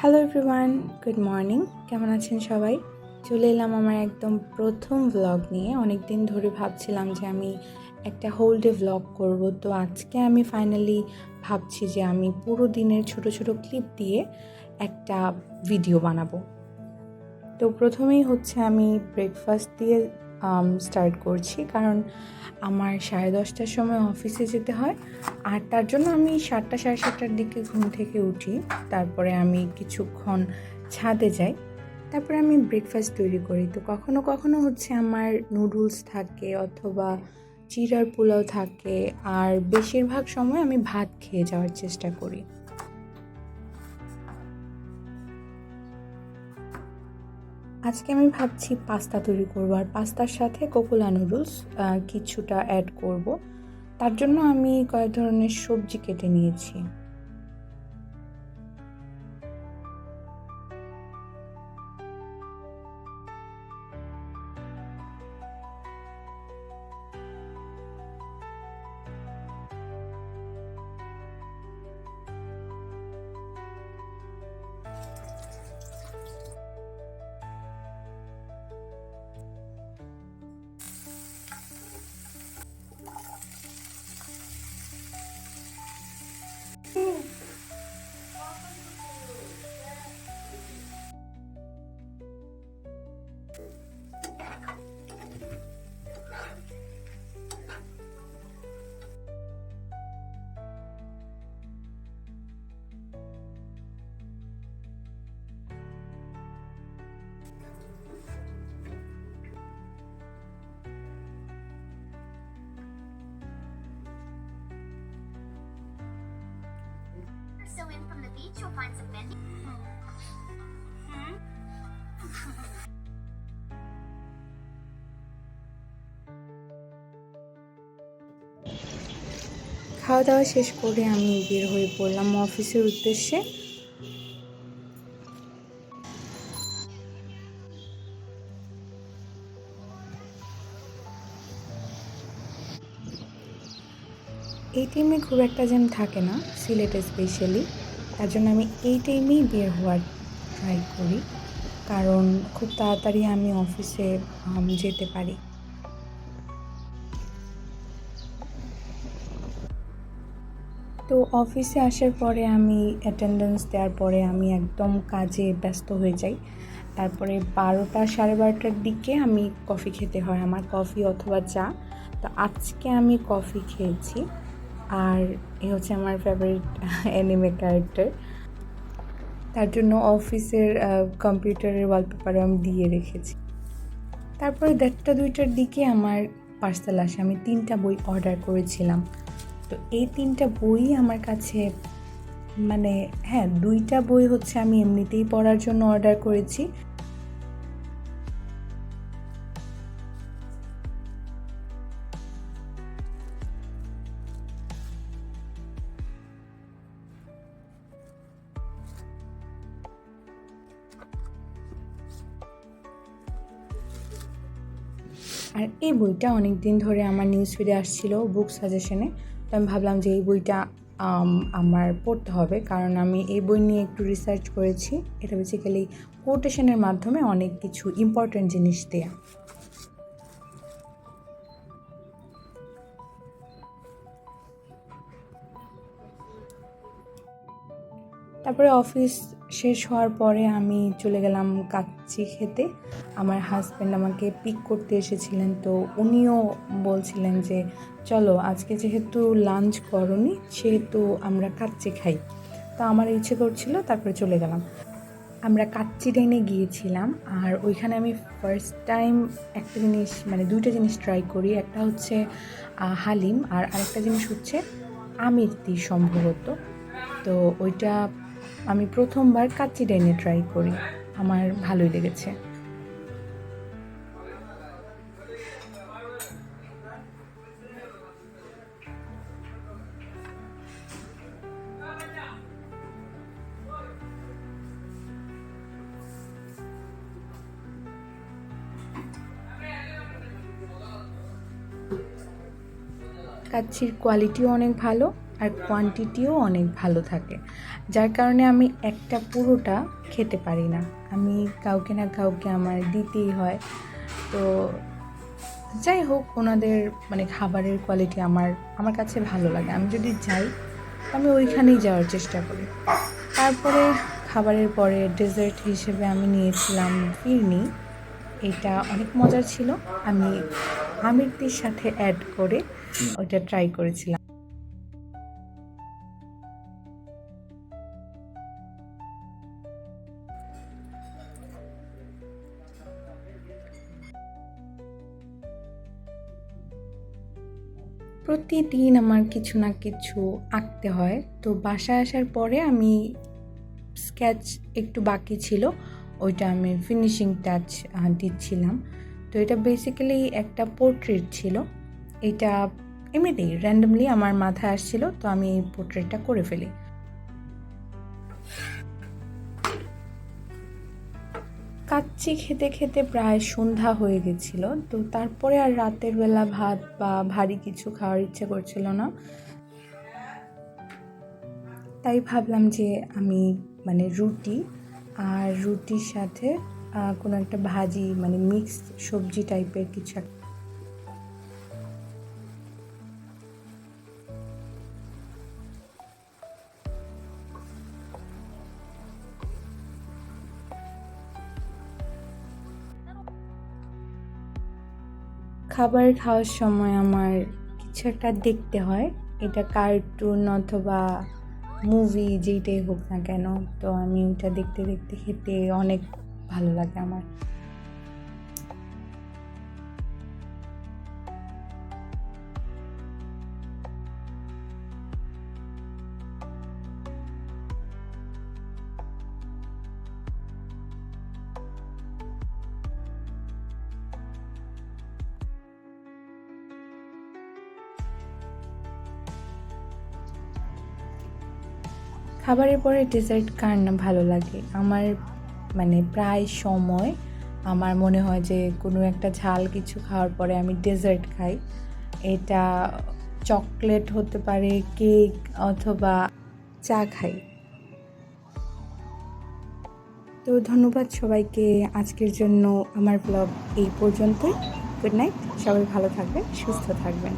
Hello everyone, good morning. কেমন আছেন সবাই? চলে এলাম আমার একদম প্রথম ভ্লগ নিয়ে। অনেক দিন ধরে ভাবছিলাম যে আমি একটা হোল ডে ভ্লগ করব, তো আজকে আমি ফাইনালি ভাবছি যে আমি পুরো দিনের ছোট ছোট ক্লিপ দিয়ে একটা ভিডিও বানাবো। তো প্রথমেই হচ্ছে আমি ব্রেকফাস্ট দিয়ে স্টার্ট করছি, কারণ আমার 10:30টার সময় অফিসে যেতে হয়, আর তার জন্য আমি 7টা সাড়ে 7টার দিকে ঘুম থেকে উঠি। তারপরে আমি কিছুক্ষণ ছাদে যাই, তারপরে আমি ব্রেকফাস্ট তৈরি করি। তো কখনো কখনো হচ্ছে আমার নুডলস থাকে অথবা চিড়ার পোলাও থাকে, আর বেশিরভাগ সময় আমি ভাত খেয়ে যাওয়ার চেষ্টা করি। আজকে আমি ভাবছি পাস্তা তৈরি করবো, আর পাস্তার সাথে কোকোলা নুডলস কিছুটা অ্যাড করব। তার জন্য আমি কয়েক ধরনের সবজি কেটে নিয়েছি। So in from the beach, you'll find some bendy. খাওয়া দাওয়া শেষ করে আমি বের হয়ে পড়লাম অফিসের উদ্দেশ্যে। এই টাইমে খুব একটা জ্যাম থাকে না সিলেটে স্পেশালি, তার জন্য আমি এই টাইমেই বের হওয়ার ট্রাই করি, কারণ খুব তাড়াতাড়ি আমি অফিসে যেতে পারি। তো অফিসে আসার পরে আমি অ্যাটেন্ডেন্স দেওয়ার পরে আমি একদম কাজে ব্যস্ত হয়ে যাই। তারপরে 12টা সাড়ে 12টার দিকে আমি কফি খেতে হয়, আমার কফি অথবা চা। তো আজকে আমি কফি খেয়েছি, আর এ হচ্ছে আমার ফেভারিট অ্যানিমে ক্যারেক্টার। তার জন্য অফিসের কম্পিউটারের ওয়ালপেপারে আমি দিয়ে রেখেছি। তারপরে 1:30-2টার দিকে আমার পার্সেল আসে। আমি 3টা বই অর্ডার করেছিলাম। তো এই 3টা বই আমার কাছে মানে হ্যাঁ, 2টা বই হচ্ছে আমি এমনিতেই পড়ার জন্য অর্ডার করেছি। আর এই বইটা অনেক দিন ধরে আমার নিউজ ফিডে আসছিল বুক সাজেশনে। তো আমি ভাবলাম যে এই বইটা আমার পড়তে হবে, কারণ আমি এই বই নিয়ে একটু রিসার্চ করেছি। এটা বেসিক্যালি কোটেশনের মাধ্যমে অনেক কিছু ইম্পর্ট্যান্ট জিনিস দেয়া। তারপরে অফিস শেষ হওয়ার পরে আমি চলে গেলাম কাচ্চি খেতে। আমার হাজব্যান্ড আমাকে পিক করতে এসেছিলেন, তো উনিও বলছিলেন যে চলো আজকে যেহেতু লাঞ্চ করনি সেহেতু আমরা কাচ্চি খাই। তো আমার ইচ্ছে করছিল, তারপরে চলে গেলাম। আমরা কাচ্চি ডাইনে গিয়েছিলাম, আর ওইখানে আমি ফার্স্ট টাইম একটা জিনিস মানে 2টা জিনিস ট্রাই করি। একটা হচ্ছে হালিম, আর আরেকটা জিনিস হচ্ছে আমিরতি সম্ভবত। তো ওইটা আমি প্রথমবার কাচ্চি ডাইনে ট্রাই করি, আমার ভালোই লেগেছে। কাচ্চির কোয়ালিটিও অনেক ভালো, আর কোয়ান্টিটিও অনেক ভালো থাকে, যার কারণে আমি একটা পুরোটা খেতে পারি না, আমি কাউকে না কাউকে আমার দিতেই হয়। তো যাই হোক, ওনাদের মানে খাবারের কোয়ালিটি আমার কাছে ভালো লাগে। আমি যদি যাই আমি ওইখানেই যাওয়ার চেষ্টা করি। তারপরে খাবারের পরে ডেজার্ট হিসেবে আমি নিয়েছিলাম ফিরনি। এটা অনেক মজার ছিল। আমি আমিরটির সাথে অ্যাড করে ওইটা ট্রাই করেছিলাম। প্রতিদিন আমার কিছু না কিছু আঁকতে হয়। তো বাসায় আসার পরে আমি স্কেচ একটু বাকি ছিল, ওইটা আমি ফিনিশিং টাচ দিচ্ছিলাম। তো এটা বেসিক্যালি একটা পোর্ট্রেট ছিল। এটা এমনিতেই র্যান্ডমলি আমার মাথায় আসছিল, তো আমি এই পোর্ট্রেটটা করে ফেলি। কাচ্চি খেতে খেতে প্রায় সন্ধ্যা হয়ে গেছিল। তো তারপরে আর রাতের বেলা ভাত বা ভারী কিছু খাওয়ার ইচ্ছে করছিল না। তাই ভাবলাম যে আমি মানে রুটি আর রুটির সাথে কোনো একটা ভাজি, মানে মিক্সড সবজি টাইপের কিছু একটা। খাবার খাওয়ার সময় আমার কিছু একটা দেখতে হয়, এটা কার্টুন অথবা মুভি যেইটাই হোক না কেন। তো আমি ওটা দেখতে দেখতে খেতে অনেক ভালো লাগে আমার। খাবারের পরে ডেজার্ট কার না ভালো লাগে। আমার মানে প্রায় সময় আমার মনে হয় যে কোনো একটা ঝাল কিছু খাওয়ার পরে আমি ডেজার্ট খাই। এটা চকলেট হতে পারে, কেক অথবা চা খাই। তো ধন্যবাদ সবাইকে। আজকের জন্য আমার ব্লগ এই পর্যন্তই। গুড নাইট, সবাই ভালো থাকবেন, সুস্থ থাকবেন।